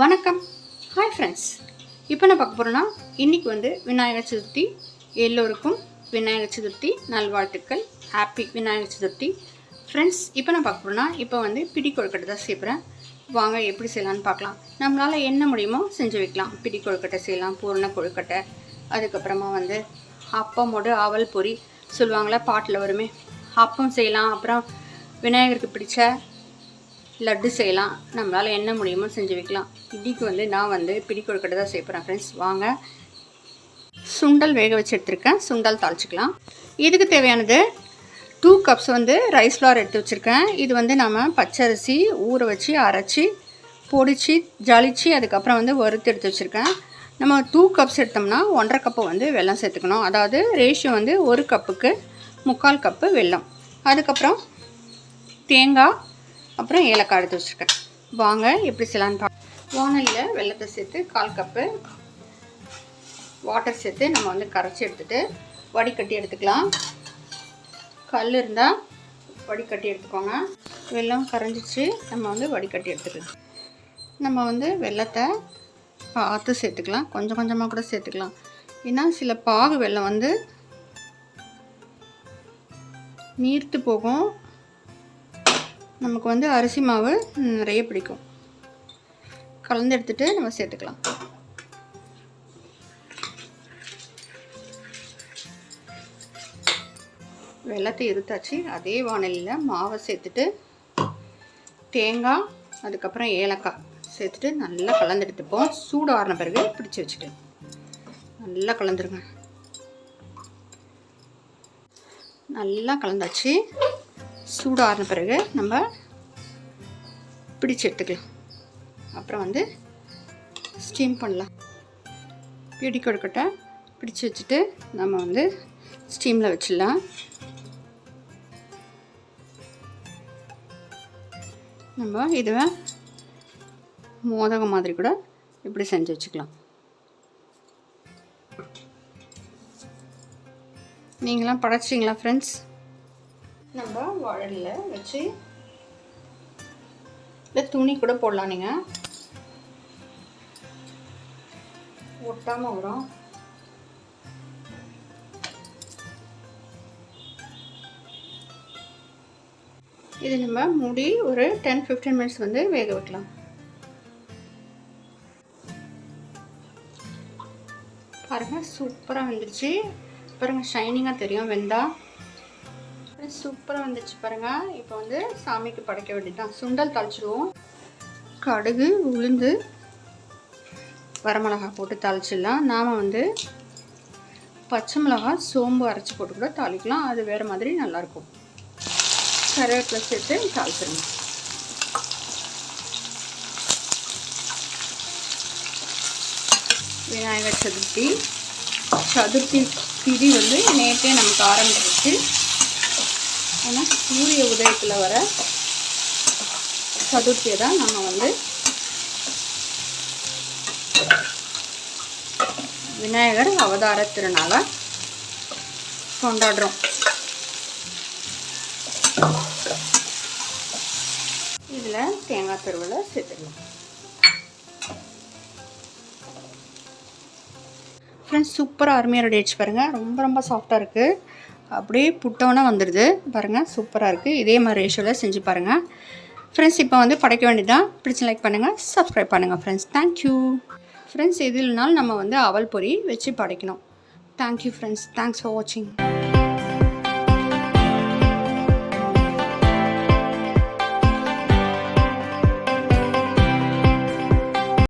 வணக்கம். Hi friends. இப்போ நான் பார்க்க போகிறேன்னா இன்றைக்கி விநாயகர் சதுர்த்தி. எல்லோருக்கும் விநாயகர் சதுர்த்தி நல்வாழ்த்துக்கள். Happy Vinayagar Chaturthi friends. இப்போ நான் பார்க்க போகிறேன்னா பிடி கொழுக்கட்டை தான் செய்கிறேன். வாங்க எப்படி செய்யலான்னு பார்க்கலாம். நம்மளால் என்ன முடியுமோ செஞ்சு வைக்கலாம். பிடி கொழுக்கட்டை செய்யலாம், பூரண கொழுக்கட்டை, அதுக்கப்புறமா அப்பமோடு அவல் பொரி சொல்லுவாங்களா, பாட்டில் வருமே, அப்பம் செய்யலாம். அப்புறம் விநாயகருக்கு பிடிச்ச லட்டு செய்யலாம். நம்மளால் என்ன முடியுமோ செஞ்சு வைக்கலாம். இன்றைக்கி நான் பிடி கொழுக்கட்டை தான் செய்ய போகிறேன் ஃப்ரெண்ட்ஸ். வாங்க. சுண்டல் வேக வச்சு எடுத்துருக்கேன். சுண்டல் தாளிச்சிக்கலாம். இதுக்கு தேவையானது 2 கப்ஸ் ரைஸ் ஃப்ளார் எடுத்து வச்சுருக்கேன். இது நம்ம பச்சரிசி ஊற வச்சு அரைச்சி பொடிச்சு ஜலிச்சு அதுக்கப்புறம் வறுத்து எடுத்து வச்சுருக்கேன். நம்ம 2 கப்ஸ் எடுத்தோம்னா 1.5 கப்பு வெல்லம் சேர்த்துக்கணும். அதாவது ரேஷியோ 1 கப்புக்கு 3/4 கப்பு வெல்லம். அதுக்கப்புறம் தேங்காய், அப்புறம் ஏலக்காய் எடுத்து வச்சுருக்கேன். வாங்க எப்படி செய்யலான்னு பார்க்க. வானலியில் வெல்லத்தை சேர்த்து 1/4 கப்பு வாட்டர் சேர்த்து நம்ம கரைச்சி எடுத்துகிட்டு வடிகட்டி எடுத்துக்கலாம். கல் இருந்தால் வடிகட்டி எடுத்துக்கோங்க. வெல்லம் கரைஞ்சிச்சு, நம்ம வடிகட்டி எடுத்துக்கலாம். நம்ம வெல்லத்தை பார்த்து சேர்த்துக்கலாம். கொஞ்சம் கொஞ்சமாக கூட சேர்த்துக்கலாம். ஏன்னா சில பாகு வெல்லம் நீர்த்து போகும். நமக்கு அரிசி மாவு நிறைய பிடிக்கும். கலந்து எடுத்துகிட்டு நம்ம சேர்த்துக்கலாம். வெல்லத்தை இருத்தாச்சு. அதே வானலியில் மாவை சேர்த்துட்டு தேங்காய், அதுக்கப்புறம் ஏலக்காய் சேர்த்துட்டு நல்லா கலந்து எடுத்துப்போம். சூடு ஆறின பிறகு பிடிச்சி வச்சுட்டு நல்லா கலந்துருங்க. நல்லா கலந்தாச்சு. சூடு ஆறின பிறகு நம்ம பிடிச்சி எடுத்துக்கலாம். அப்புறம் ஸ்டீம் பண்ணலாம். பிடி கொழுக்கட்டை பிடிச்சி வச்சுட்டு நம்ம ஸ்டீமில் வச்சிடலாம். நம்ம இதுவை மோதகம் மாதிரி கூட இப்படி செஞ்சு வச்சுக்கலாம். நீங்களாம் படைச்சிங்களா ஃப்ரெண்ட்ஸ்? நம்ம வாழலில் வச்சு இல்லை துணி கூட போடலாம். நீங்கள் ஒட்டாமல் வரும். இது நம்ம மூடி ஒரு 10-15 மினிட்ஸ் வேக வைக்கலாம். பாருங்கள், சூப்பராக வந்துடுச்சு. பாருங்கள், ஷைனிங்காக தெரியும் வெந்தா. சூப்பராக வந்துச்சு பாருங்கள். இப்போ சாமிக்கு படைக்க வேண்டியதுதான். சுண்டல் தாளிச்சிடுவோம். கடுகு, உளுந்து, வரமிளகா போட்டு தாளிச்சிடலாம். நாம் பச்சை மிளகா, சோம்பு அரைச்சி போட்டு கூட தாளிக்கலாம். அது வேறு மாதிரி நல்லாயிருக்கும். கருவேப்பிலை சேர்த்து தாளிச்சிடுங்க. விநாயகர் சதுர்த்தி திதி நேற்றே நமக்கு ஆரம்பிச்சிருச்சு. ஆனால் சூரிய உதயத்தில் வர சதுர்த்தியை தான் நம்ம விநாயகர் அவதார திருநாளை கொண்டாடுறோம். இதில் தேங்காய் துருவலை சேர்த்துக்கலாம். ஃப்ரெண்ட்ஸ், சூப்பராக அருமையாக ரெடி ஆகிடுச்சு பாருங்கள். ரொம்ப ரொம்ப சாஃப்டாக இருக்குது. அப்படியே புட்டோன்னா வந்துடுது பாருங்கள். சூப்பராக இருக்குது. இதே மாதிரி ரேஷியோவில் செஞ்சு பாருங்கள் ஃப்ரெண்ட்ஸ். இப்போ படைக்க வேண்டியதான். பிடிச்சி லைக் பண்ணுங்கள், சப்ஸ்கிரைப் பண்ணுங்கள் ஃப்ரெண்ட்ஸ். Thank you friends. எதுலனாலும் நம்ம அவல் பொரி வச்சு படைக்கணும். Thank you friends. தேங்க்ஸ் ஃபார் வாட்சிங்.